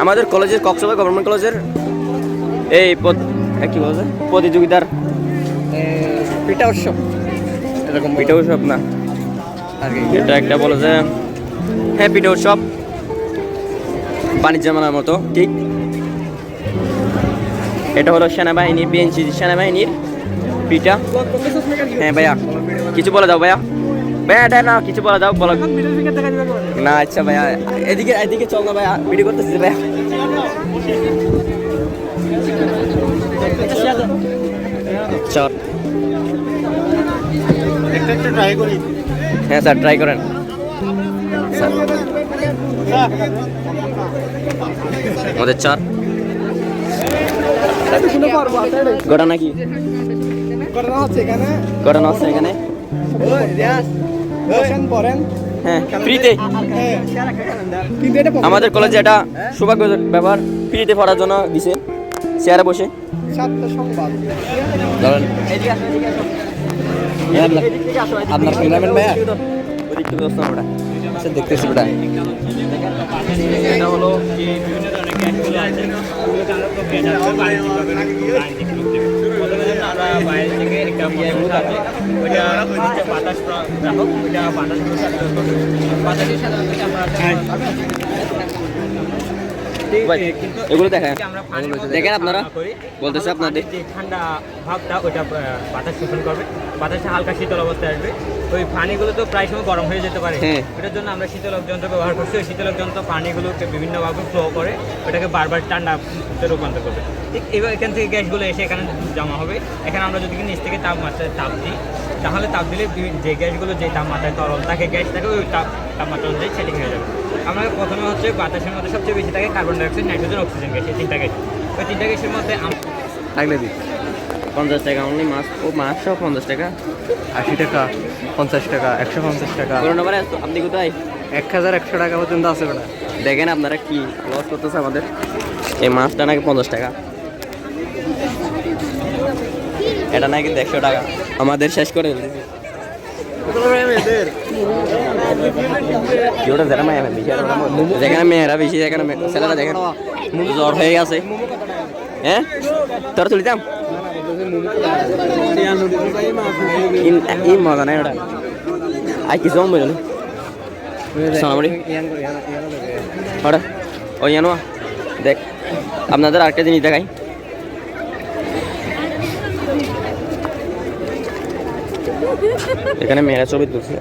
আমাদের কলেজের কক্সবাজার গভর্নমেন্ট কলেজের এই কি বলছে প্রতিযোগিতার পিঠা উৎসব, এরকম পিঠা উৎসব না আর কি, এটা একটা বলে যে হ্যাঁ পিঠা উৎসব বাণিজ্য মেলার মতো ঠিক। এটা হলো সেনাবাহিনী বিএনসি সেনাবাহিনীর পিঠা। হ্যাঁ ভাইয়া কিছু বলে দাও ভাইয়া, ভাইয়া এটা না কিছু বলে দাও বলো না। আচ্ছা ভাইয়া এদিকে এদিকে চল না ভাইয়া, ভিডিও করতেছি ভাইয়া। চল হ্যাঁ স্যার ট্রাই করেন স্যার। আমাদের চার গোটা নাকি করানো হচ্ছে এখানে হ্যাঁ ফ্রিতে। আমাদের কলেজে এটা সৌভাগ্যের ব্যাপার, ফ্রিতে পড়ার জন্য দিছে চেয়ারে বসে। আপনার ক্যামেরাম্যান ভাইয়া আমরা আচ্ছা দেখতেছি ওটা। এটা হলো বাইরে থেকে একটা বাতাস রাখো, ওইটা এগুলো দেখেন দেখেন আপনারা বলতেছে আপনাদের যে ঠান্ডা ভাবটা ওইটা বাতাস শোষণ করবে, বাতাসে হালকা শীতল অবস্থায় আসবে। ওই পানিগুলো তো প্রায় সময় গরম হয়ে যেতে পারে, এটার জন্য আমরা শীতলক যন্ত্র ব্যবহার করছি। ওই শীতলক যন্ত্র পানিগুলোকে বিভিন্নভাবে ফ্লো করে ওটাকে বারবার ঠান্ডাতে রূপান্তর করবে। ঠিক এবার এখান থেকে গ্যাসগুলো এসে এখানে জমা হবে। এখানে আমরা যদি নিচ থেকে তাপমাত্রায় তাপ দিই, তাহলে তাপ দিলে যে গ্যাসগুলো যে তাপমাত্রায় তরল থাকে গ্যাস থাকে ওই তাপমাত্রা অনুযায়ী সেটিং হয়ে যাবে। আমরা প্রথমে হচ্ছে বাতাসের মধ্যে সবচেয়ে বেশি থাকে carbon dioxide, nitrogen, oxygen gas, এই তিনটা গ্যাস। ওই তিনটা গ্যাসের মধ্যে লাগলে দিই 50 টাকা অনলি মাছ, ও মাছ 50 টাকা, 80 টাকা, 50 টাকা, 150 টাকা। আপনি কোথায় 1100 টাকা পর্যন্ত আছে ওটা। দেখেন আপনারা কি লস করতেছে আমাদের। এই মাছটা নাকি 50 টাকা, এটা নাকি 150 টাকা, আমাদের শেষ করে দিয়েছে। যেখানে মেয়েরা বেশি সেখানে ছেলেরা দেখেন জ্বর হয়ে গেছে। হ্যাঁ তোরা তুলিতাম মজা নাই ওটা। আর কিছু বলল সোনামুড়ি ওটা ওই জানো দেখ আপনাদের আরেকটা জিনিস দেখাই। এখানে মেয়েরা ছবি তুলছে।